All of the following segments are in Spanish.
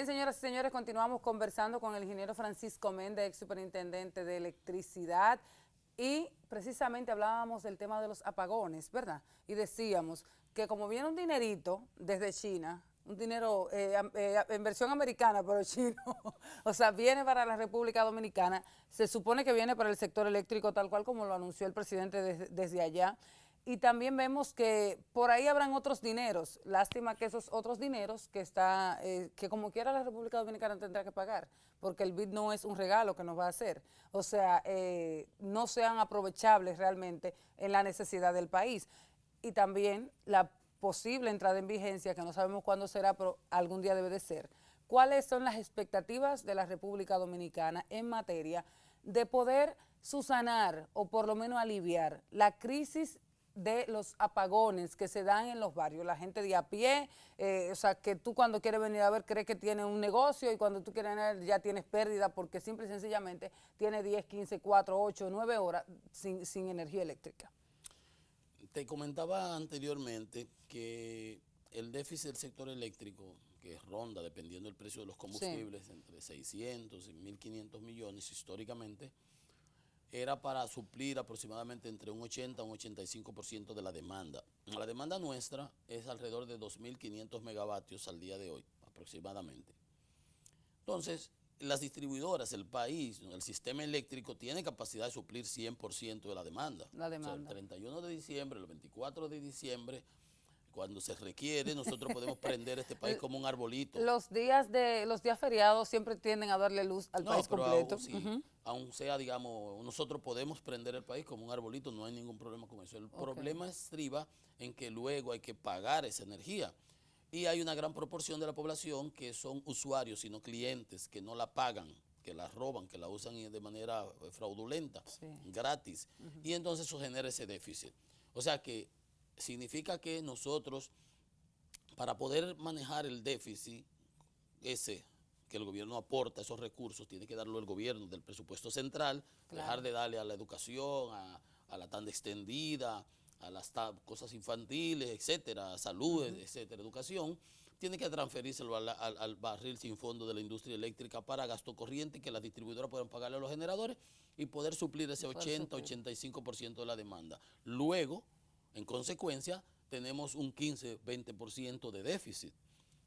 Bien, señoras y señores, continuamos conversando con el ingeniero Francisco Méndez, ex superintendente de electricidad, y precisamente hablábamos del tema de los apagones, ¿verdad? Y decíamos que como viene un dinerito desde China, un dinero en versión americana, pero chino, o sea, viene para la República Dominicana, se supone que viene para el sector eléctrico tal cual como lo anunció el presidente desde allá. Y también vemos que por ahí habrán otros dineros. Lástima que esos otros dineros que como quiera la República Dominicana tendrá que pagar, porque el BID no es un regalo que nos va a hacer. O sea, no sean aprovechables realmente en la necesidad del país. Y también la posible entrada en vigencia, que no sabemos cuándo será, pero algún día debe de ser. ¿Cuáles son las expectativas de la República Dominicana en materia de poder subsanar o por lo menos aliviar la crisis de los apagones que se dan en los barrios, la gente de a pie, o sea, que tú cuando quieres venir a ver crees que tiene un negocio y cuando tú quieres ver ya tienes pérdida porque simple y sencillamente tiene 10, 15, 4, 8, 9 horas sin energía eléctrica? Te comentaba anteriormente que el déficit del sector eléctrico, que ronda, dependiendo del precio de los combustibles, entre 600 y 1.500 millones históricamente, era para suplir aproximadamente entre un 80 a un 85% de la demanda. La demanda nuestra es alrededor de 2.500 megavatios al día de hoy, aproximadamente. Entonces, las distribuidoras, el país, el sistema eléctrico tiene capacidad de suplir 100% de la demanda. La demanda. O sea, el 31 de diciembre, el 24 de diciembre, cuando se requiere, nosotros podemos prender este país como un arbolito. Los días feriados siempre tienden a darle luz al país completo. Aún sea, digamos, nosotros podemos prender el país como un arbolito, no hay ningún problema con eso. El problema estriba en que luego hay que pagar esa energía. Y hay una gran proporción de la población que son usuarios y no clientes, que no la pagan, que la roban, que la usan de manera fraudulenta, gratis. Y entonces eso genera ese déficit. O sea que significa que nosotros, para poder manejar el déficit ese que el gobierno aporta, esos recursos, tiene que darlo el gobierno del presupuesto central, dejar de darle a la educación, a la tanda extendida, a las cosas infantiles, etcétera, salud, etcétera, educación, tiene que transferírselo al barril sin fondo de la industria eléctrica para gasto corriente, que las distribuidoras puedan pagarle a los generadores y poder suplir ese 80-85% de la demanda. Luego, en consecuencia, tenemos un 15-20% de déficit.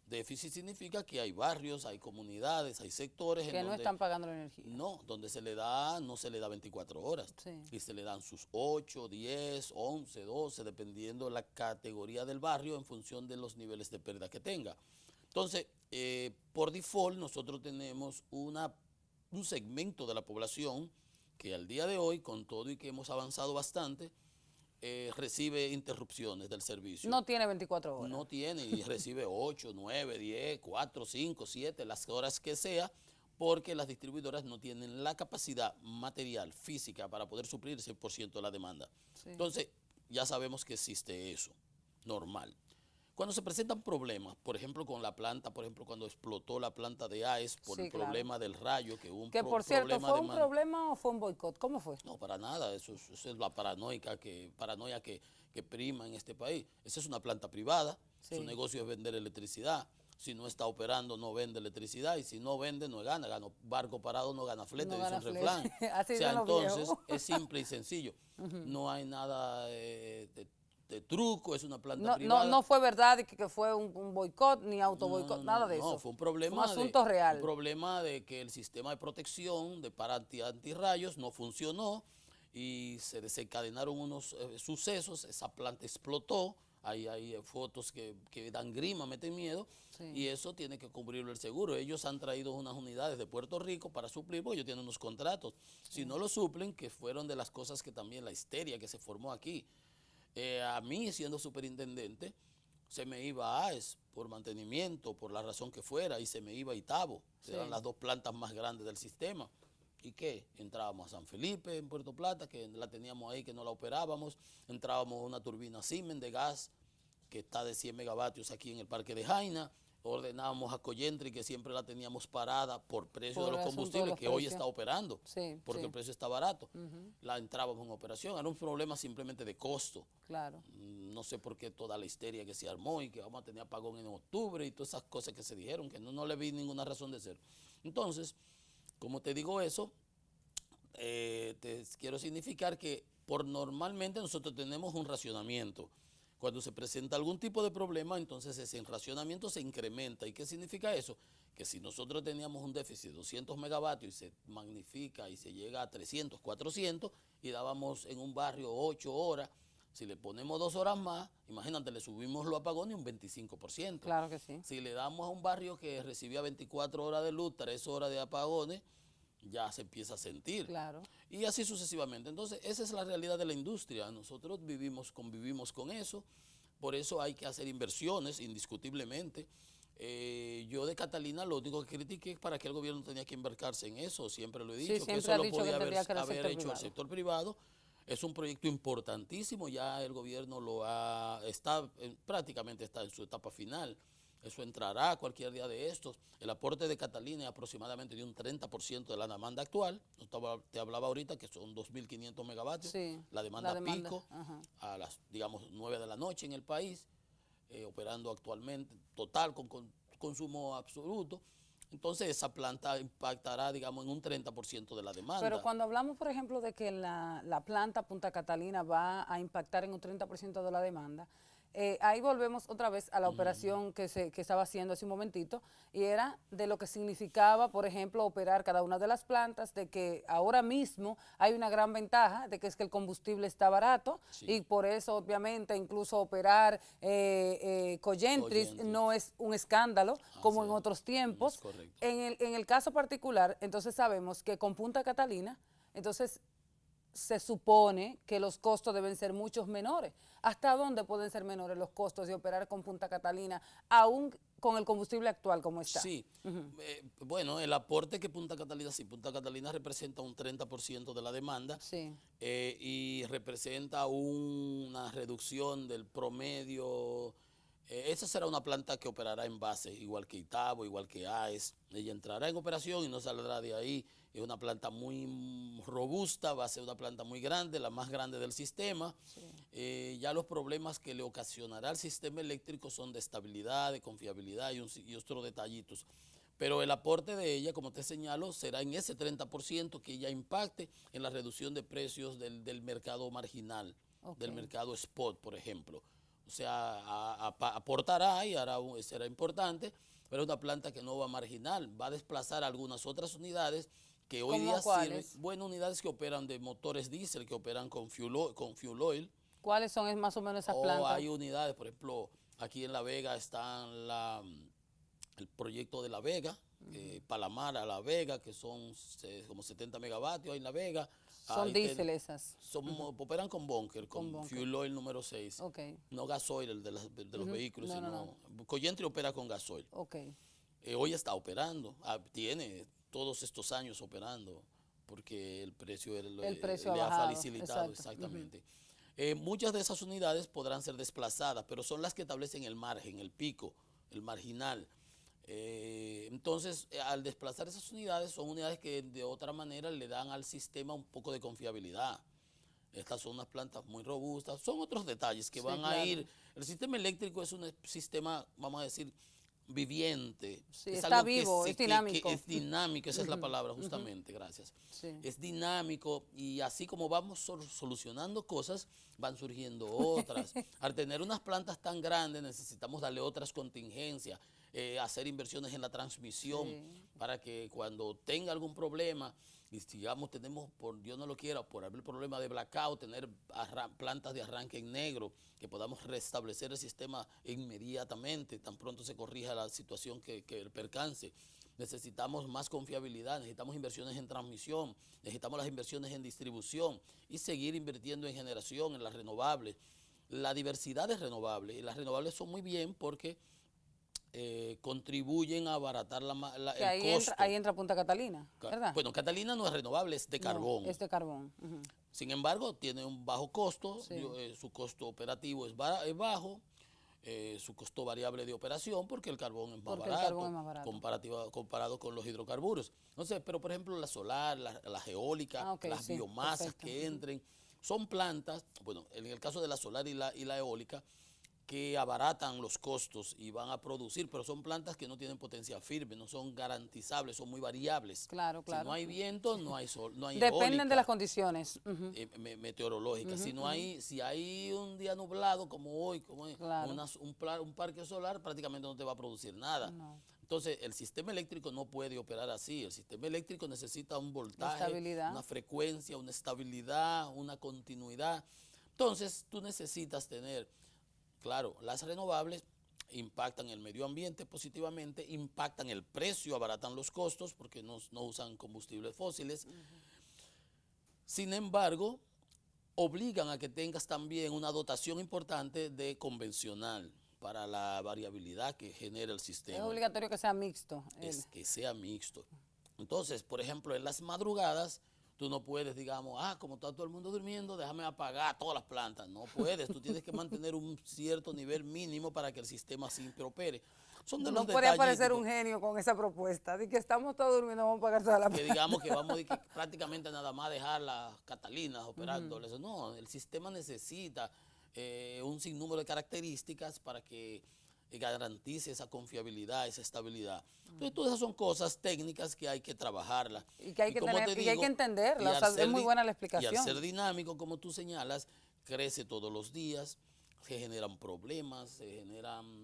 Déficit significa que hay barrios, hay comunidades, hay sectores que no están pagando la energía. No, donde no se le da 24 horas. Y se le dan sus 8, 10, 11, 12, dependiendo la categoría del barrio en función de los niveles de pérdida que tenga. Entonces, por default, nosotros tenemos un segmento de la población que al día de hoy, con todo y que hemos avanzado bastante, recibe interrupciones del servicio. No tiene 24 horas. No tiene y recibe 8, 9, 10, 4, 5, 7, las horas que sea, porque las distribuidoras no tienen la capacidad material, física, para poder suplir 100% de la demanda. Entonces, ya sabemos que existe eso, normal. Cuando se presentan problemas, por ejemplo, con la planta, por ejemplo, cuando explotó la planta de AES por el problema del rayo, que hubo un problema. Que por cierto, ¿fue un problema o fue un boicot? ¿Cómo fue? No, para nada, eso es la paranoia que prima en este país. Esa es una planta privada, su negocio es vender electricidad. Si no está operando, no vende electricidad, y si no vende, no gana. Barco parado no gana flete, dice un refrán. O sea, entonces, es simple y sencillo. No hay nada de truco, es una planta privada. No fue verdad que fue un boicot, ni autoboicot, nada de eso. No, fue un problema. Fue un asunto real. Un problema de que el sistema de protección de antirrayos no funcionó y se desencadenaron unos sucesos, esa planta explotó. Hay fotos que dan grima, meten miedo, y eso tiene que cubrirlo el seguro. Ellos han traído unas unidades de Puerto Rico para suplir, porque ellos tienen unos contratos. Si no lo suplen, que fueron de las cosas que también la histeria que se formó aquí. A mí, siendo superintendente, se me iba a AES por mantenimiento, por la razón que fuera, y se me iba a Itabo. Eran las dos plantas más grandes del sistema. ¿Y qué? Entrábamos a San Felipe, en Puerto Plata, que la teníamos ahí, que no la operábamos. Entrábamos a una turbina Siemens de gas, que está de 100 megavatios aquí en el Parque de Jaina. ordenábamos a Coyentri, que siempre la teníamos parada por precio Por de los el asunto de combustibles, los que hoy precios. está operando, Sí, porque sí. el precio está barato. La entrábamos en operación, era un problema simplemente de costo. Claro. No sé por qué toda la histeria que se armó y que vamos a tener apagón en octubre y todas esas cosas que se dijeron, que no le vi ninguna razón de ser. Entonces, como te digo eso, te quiero significar que normalmente nosotros tenemos un racionamiento. Cuando se presenta algún tipo de problema, entonces ese racionamiento se incrementa. ¿Y qué significa eso? Que si nosotros teníamos un déficit de 200 megavatios y se magnifica y se llega a 300, 400 y dábamos en un barrio 8 horas, si le ponemos 2 horas más, imagínate, le subimos los apagones un 25%. Claro que sí. Si le damos a un barrio que recibía 24 horas de luz, 3 horas de apagones, ya se empieza a sentir. Claro. Y así sucesivamente. Entonces, esa es la realidad de la industria. Nosotros convivimos con eso. Por eso hay que hacer inversiones, indiscutiblemente. Yo de Catalina lo único que critiqué es para que el gobierno tenía que embarcarse en eso. Siempre lo he dicho, que eso lo podía haber hecho el sector privado. Es un proyecto importantísimo. Ya el gobierno prácticamente está en su etapa final. Eso entrará cualquier día de estos. El aporte de Catalina es aproximadamente de un 30% de la demanda actual. Te hablaba ahorita que son 2.500 megavatios. Sí, la demanda pico ajá, a las, digamos, 9 de la noche en el país, operando actualmente, total con consumo absoluto. Entonces esa planta impactará, digamos, en un 30% de la demanda. Pero cuando hablamos, por ejemplo, de que la planta Punta Catalina va a impactar en un 30% de la demanda, ahí volvemos otra vez a la operación que estaba haciendo hace un momentito, y era de lo que significaba, por ejemplo, operar cada una de las plantas, de que ahora mismo hay una gran ventaja, de que es que el combustible está barato, Sí. y por eso, obviamente, incluso operar Coyentris no es un escándalo, como en otros tiempos. Es correcto. En el caso particular, entonces sabemos que con Punta Catalina, entonces se supone que los costos deben ser muchos menores. ¿Hasta dónde pueden ser menores los costos de operar con Punta Catalina, aún con el combustible actual como está? Sí, bueno, el aporte que Punta Catalina representa un 30% de la demanda, Sí. Y representa una reducción del promedio. Esa será una planta que operará en base, igual que Itabo, igual que AES. Ella entrará en operación y no saldrá de ahí. Es una planta muy robusta, va a ser una planta muy grande, la más grande del sistema. Sí. Ya los problemas que le ocasionará al sistema eléctrico son de estabilidad, de confiabilidad y otros detallitos. Pero el aporte de ella, como te señalo, será en ese 30% que ella impacte en la reducción de precios del mercado marginal, del mercado spot, por ejemplo. O sea, aportará y será importante, pero es una planta que no va marginal, va a desplazar algunas otras unidades que hoy día sirven. Bueno, unidades que operan de motores diésel, que operan con fuel oil. ¿Cuáles son más o menos esas plantas? Hay unidades, por ejemplo, aquí en La Vega están el proyecto de La Vega, Palamar a La Vega, que son como 70 megavatios ahí en La Vega. Son diésel esas. Operan con bunker, con fuel oil número 6. Okay. No gasoil, el de los vehículos, sino Coyentri opera con gasoil. Okay. Hoy está operando, tiene todos estos años operando, porque el precio le ha facilitado. Exactamente. Muchas de esas unidades podrán ser desplazadas, pero son las que establecen el margen, el pico, el marginal. Entonces, al desplazar esas unidades, son unidades que de otra manera le dan al sistema un poco de confiabilidad. Estas son unas plantas muy robustas, son otros detalles que van a ir. El sistema eléctrico es un sistema, vamos a decir, viviente. Sí, es está algo vivo, es dinámico. Es dinámico, esa es la palabra, justamente, gracias. Sí. Es dinámico y así como vamos solucionando cosas, van surgiendo otras. Al tener unas plantas tan grandes necesitamos darle otras contingencias, hacer inversiones en la transmisión para que cuando tenga algún problema, y digamos tenemos, por Dios no lo quiera, por haber problema de blackout, tener plantas de arranque en negro, que podamos restablecer el sistema inmediatamente, tan pronto se corrija la situación que el percance. Necesitamos más confiabilidad, necesitamos inversiones en transmisión, necesitamos las inversiones en distribución y seguir invirtiendo en generación, en las renovables. La diversidad de renovables, y las renovables son muy bien porque contribuyen a abaratar el costo. Ahí entra Punta Catalina, ¿verdad? Bueno, Catalina no es renovable, es de carbón. Es de carbón. Sin embargo, tiene un bajo costo, su costo operativo es bajo, su costo variable de operación porque el carbón es más Porque el barato, carbón es más barato. comparado con los hidrocarburos. Entonces, pero por ejemplo la solar, la eólica, Ok, las sí, biomasas perfecto. que entren, son plantas, bueno, en el caso de la solar y la eólica, que abaratan los costos y van a producir, pero son plantas que no tienen potencia firme, no son garantizables, son muy variables. Claro, Si no claro. hay viento, no hay sol, no hay Dependen de las eólica condiciones. Ujú, meteorológicas. Si no hay, si hay un día nublado como hoy, como claro. un parque solar, prácticamente no te va a producir nada. No. Entonces, el sistema eléctrico no puede operar así. El sistema eléctrico necesita un La voltaje, estabilidad. una frecuencia, una estabilidad, una continuidad. Entonces, tú necesitas tener, claro, las renovables impactan el medio ambiente positivamente, impactan el precio, abaratan los costos porque no usan combustibles fósiles. Sin embargo, obligan a que tengas también una dotación importante de convencional para la variabilidad que genera el Es sistema. obligatorio que sea mixto. Es que sea mixto. Entonces, por ejemplo, en las madrugadas, tú no puedes, digamos, como está todo el mundo durmiendo, déjame apagar todas las plantas. No puedes, tú tienes que mantener un cierto nivel mínimo para que el sistema siempre opere. Son de No los podría parecer detallitos un genio con esa propuesta, de que estamos todos durmiendo, vamos a pagar toda la que plata. digamos que vamos que prácticamente nada más dejar las Catalinas operando. No, el sistema necesita un sinnúmero de características para que garantice esa confiabilidad, esa estabilidad. Entonces, todas esas son cosas técnicas que hay que trabajarlas. Y que hay que como tener, te y hay que digo, entenderla, y o al sea, es ser muy di- buena la y al explicación. ser dinámico, como tú señalas, crece todos los días, se generan problemas,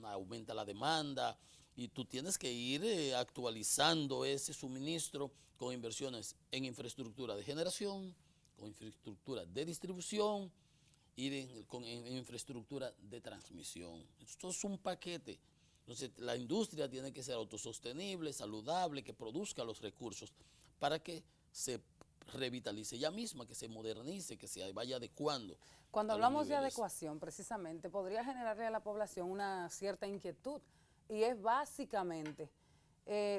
aumenta la demanda y tú tienes que ir actualizando ese suministro con inversiones en infraestructura de generación, con infraestructura de distribución y en infraestructura de transmisión. Esto es un paquete. Entonces, la industria tiene que ser autosostenible, saludable, que produzca los recursos para que se revitalice ella misma, que se modernice, que se vaya adecuando Cuando a los hablamos de niveles. adecuación, precisamente, podría generarle a la población una cierta inquietud. Y es básicamente,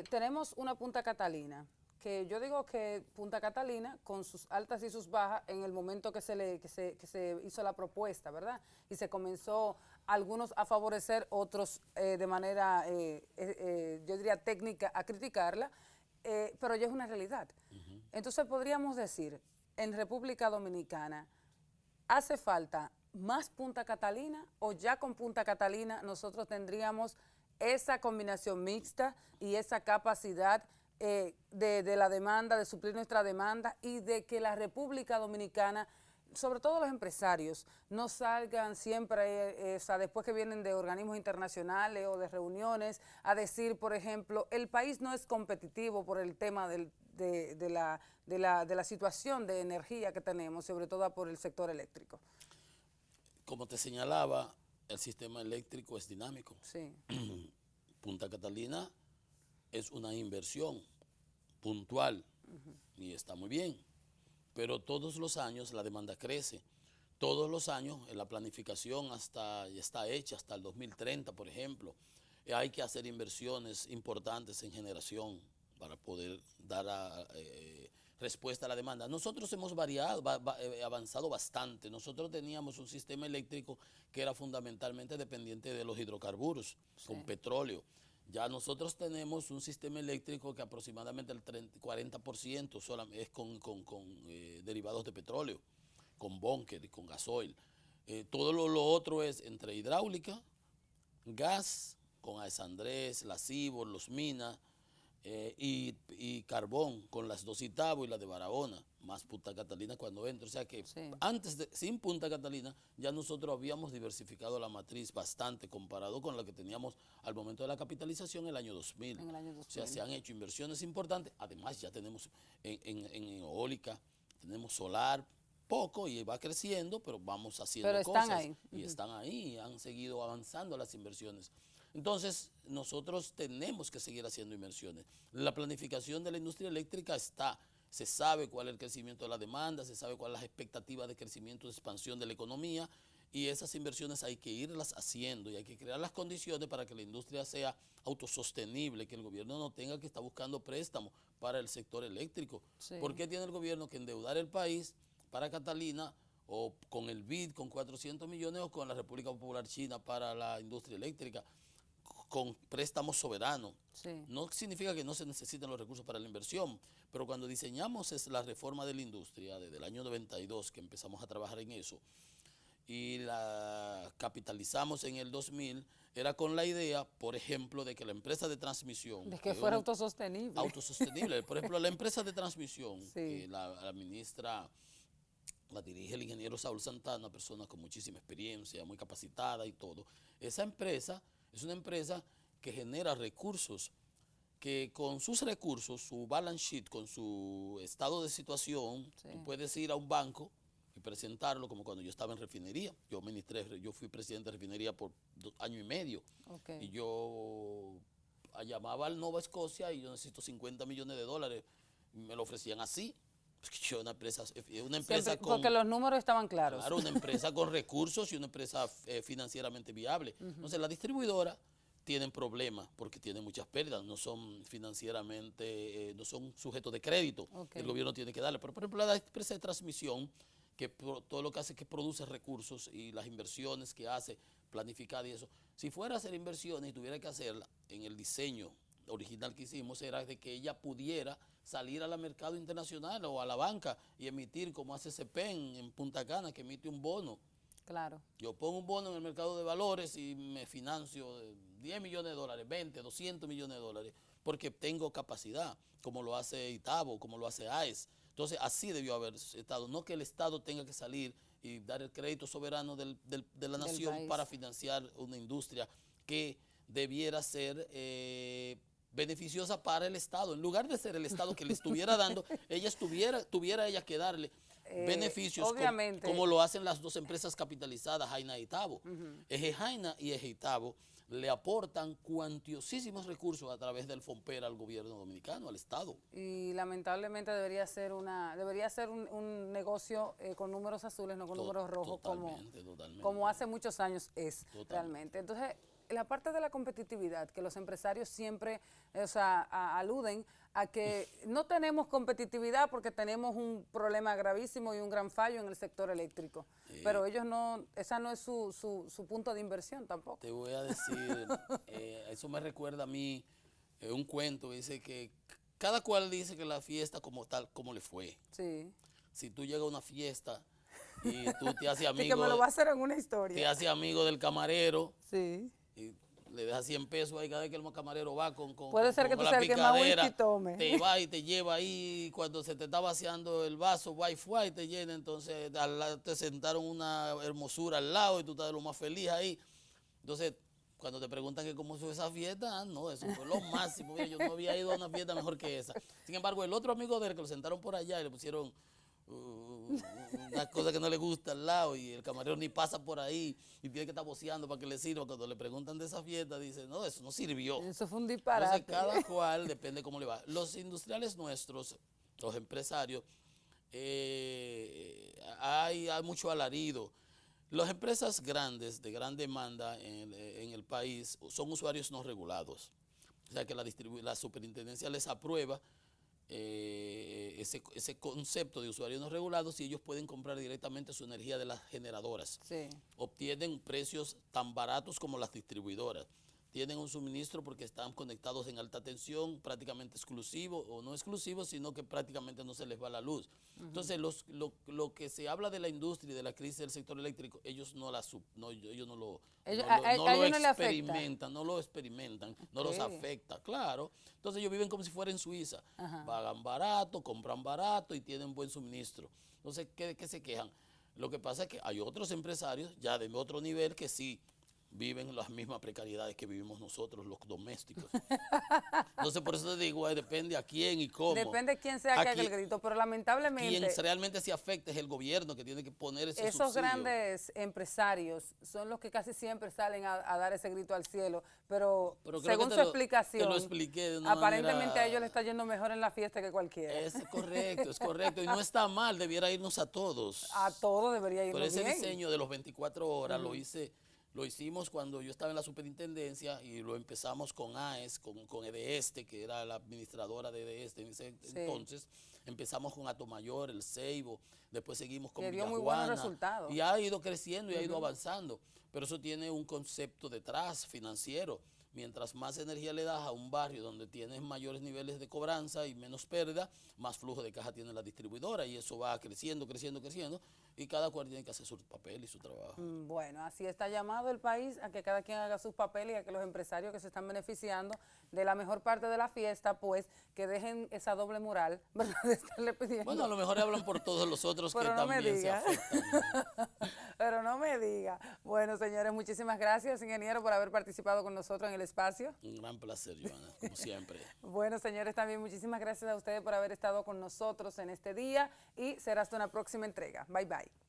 tenemos una Punta Catalina, que yo digo que Punta Catalina, con sus altas y sus bajas, en el momento que se hizo la propuesta, ¿verdad? Y se comenzó algunos a favorecer, otros de manera, yo diría técnica, a criticarla, pero ya es una realidad. Entonces podríamos decir, en República Dominicana, ¿hace falta más Punta Catalina o ya con Punta Catalina nosotros tendríamos esa combinación mixta y esa capacidad de la demanda, de suplir nuestra demanda y de que la República Dominicana, sobre todo los empresarios, no salgan siempre, o sea, después que vienen de organismos internacionales o de reuniones, a decir, por ejemplo, el país no es competitivo por el tema de la situación de energía que tenemos, sobre todo por el sector eléctrico? Como te señalaba, el sistema eléctrico es dinámico. Sí. Punta Catalina es una inversión puntual y está muy bien, pero todos los años la demanda crece. Todos los años la planificación ya está hecha hasta el 2030, por ejemplo. Hay que hacer inversiones importantes en generación para poder dar respuesta a la demanda. Nosotros hemos avanzado bastante. Nosotros teníamos un sistema eléctrico que era fundamentalmente dependiente de los hidrocarburos, con petróleo. Ya nosotros tenemos un sistema eléctrico que aproximadamente el 40% es con derivados de petróleo, con búnker y con gasoil. Todo lo otro es entre hidráulica, gas, con AES Andrés, la Cibor, los Minas, y carbón con las dos Itabo y la de Barahona, más Punta Catalina cuando entra. O sea que sin Punta Catalina ya nosotros habíamos diversificado la matriz bastante comparado con la que teníamos al momento de la capitalización en el año 2000. En el año 2000. O sea, se han hecho inversiones importantes. Además ya tenemos en eólica, tenemos solar, poco y va creciendo, pero vamos haciendo pero están cosas. ahí. Y están ahí, han seguido avanzando las inversiones. Entonces, nosotros tenemos que seguir haciendo inversiones. La planificación de la industria eléctrica está, se sabe cuál es el crecimiento de la demanda, se sabe cuáles son las expectativas de crecimiento, de expansión de la economía, y esas inversiones hay que irlas haciendo y hay que crear las condiciones para que la industria sea autosostenible, que el gobierno no tenga que estar buscando préstamos para el sector eléctrico. Sí. ¿Por qué tiene el gobierno que endeudar el país para Catalina o con el BID con 400 millones o con la República Popular China para la industria eléctrica, con préstamos soberanos. Sí. No significa que no se necesiten los recursos para la inversión, pero cuando diseñamos la reforma de la industria, desde el año 92 que empezamos a trabajar en eso, y la capitalizamos en el 2000, era con la idea, por ejemplo, de que la empresa de transmisión... De que fuera autosostenible. Autosostenible. Por ejemplo, la empresa de transmisión, Sí. que la ministra la dirige el ingeniero Saúl Santana, una persona con muchísima experiencia, muy capacitada y todo. Esa empresa es una empresa que genera recursos, que con sus recursos, su balance sheet, con su estado de situación, Sí. tú puedes ir a un banco y presentarlo, como cuando yo estaba en refinería. Yo fui presidente de refinería por 2 años y medio. Okay. Y yo llamaba al Nova Scotia y yo necesito $50 millones. Y me lo ofrecían así. Porque yo una empresa Siempre, con... porque los números estaban claros. Claro, una empresa con recursos y una empresa financieramente viable. Entonces, la distribuidora tienen problemas porque tienen muchas pérdidas, no son financieramente, no son sujetos de crédito. Okay. El gobierno tiene que darle. Pero, por ejemplo, la empresa de transmisión, que todo lo que hace es que produce recursos y las inversiones que hace, planificada y eso. Si fuera a hacer inversiones y tuviera que hacerla en el diseño original que hicimos, era de que ella pudiera salir al mercado internacional o a la banca y emitir, como hace CEPEN en Punta Cana, que emite un bono. Claro. Yo pongo un bono en el mercado de valores y me financio $10 millones, 20, 200 millones de dólares, porque tengo capacidad, como lo hace Itabo, como lo hace AES. Entonces, así debió haber estado. No que el Estado tenga que salir y dar el crédito soberano de la nación para financiar una industria que debiera ser beneficiosa para el Estado. En lugar de ser el Estado que le estuviera dando, tuviera ella que darle beneficios obviamente. Como lo hacen las dos empresas capitalizadas, Jaina y Itabo. Eje Jaina y Eje Itabo le aportan cuantiosísimos recursos a través del FOMPER al gobierno dominicano, al Estado. Y lamentablemente debería ser un negocio con números azules, no con números rojos, como hace muchos años es realmente. Entonces, la parte de la competitividad, que los empresarios siempre aluden a que no tenemos competitividad porque tenemos un problema gravísimo y un gran fallo en el sector eléctrico. Pero ellos no, esa no es su punto de inversión tampoco. Te voy a decir, eso me recuerda a mí un cuento, dice que cada cual dice que la fiesta como tal, como le fue. Sí. Si tú llegas a una fiesta y tú te haces amigo... que me lo va a hacer en una historia. Te haces amigo del camarero. Sí. Y le dejas 100 pesos ahí cada vez que el camarero va con puede ser que tú seas el que más whisky tome. Te va y te lleva ahí, cuando se te está vaciando el vaso, va y te llena, entonces te sentaron una hermosura al lado y tú estás de lo más feliz ahí. Entonces, cuando te preguntan que cómo fue esa fiesta, no, eso fue lo máximo. Yo no había ido a una fiesta mejor que esa. Sin embargo, el otro amigo de él, que lo sentaron por allá y le pusieron una cosa que no le gusta al lado y el camarero ni pasa por ahí y tiene que estar voceando para que le sirva. Cuando le preguntan de esa fiesta, dice, no, eso no sirvió. Eso fue un disparate. Entonces, cada cual depende cómo le va. Los industriales nuestros, los empresarios, hay mucho alarido. Las empresas grandes, de gran demanda en el país, son usuarios no regulados. O sea que la superintendencia les aprueba ese concepto de usuarios no regulados y ellos pueden comprar directamente su energía de las generadoras. Sí. Obtienen precios tan baratos como las distribuidoras. Tienen un suministro porque están conectados en alta tensión, prácticamente exclusivo, o no exclusivo, sino que prácticamente no se les va la luz. Entonces, lo que se habla de la industria y de la crisis del sector eléctrico, ellos no lo experimentan, no los afecta, claro. Entonces, ellos viven como si fueran en Suiza. Pagan barato, compran barato y tienen buen suministro. Entonces, ¿qué se quejan? Lo que pasa es que hay otros empresarios ya de otro nivel que sí viven las mismas precariedades que vivimos nosotros, los domésticos. Entonces, por eso te digo, depende a quién y cómo. Depende de quién sea que haga el grito, pero lamentablemente... Quien realmente se afecta es el gobierno, que tiene que poner ese subsidio. Esos grandes empresarios son los que casi siempre salen a dar ese grito al cielo, pero según su explicación, te lo expliqué de aparentemente manera... a ellos les está yendo mejor en la fiesta que cualquiera. Es correcto, y no está mal, debiera irnos a todos. A todos debería irnos bien. Pero ese diseño de los 24 horas lo hice Lo hicimos cuando yo estaba en la superintendencia y lo empezamos con AES, con EDESTE, que era la administradora de EDESTE en ese entonces. Empezamos con Atomayor, el Ceibo, después seguimos con Que dio muy Villajuana, buenos resultados. y ha ido creciendo y ha ido avanzando. Pero eso tiene un concepto detrás, financiero. Mientras más energía le das a un barrio donde tienes mayores niveles de cobranza y menos pérdida, más flujo de caja tiene la distribuidora y eso va creciendo, creciendo, creciendo y cada cual tiene que hacer su papel y su trabajo. Bueno, así está llamado el país a que cada quien haga sus papeles y a que los empresarios que se están beneficiando de la mejor parte de la fiesta, pues que dejen esa doble moral, ¿verdad? De estarle pidiendo. Bueno, a lo mejor hablan por todos los otros que Pero no me también se diga. afectan. Pero no me diga. Bueno, señores, muchísimas gracias, ingeniero, por haber participado con nosotros en el espacio. Un gran placer, Joana, como siempre. Bueno, señores, también muchísimas gracias a ustedes por haber estado con nosotros en este día y será hasta una próxima entrega. Bye, bye.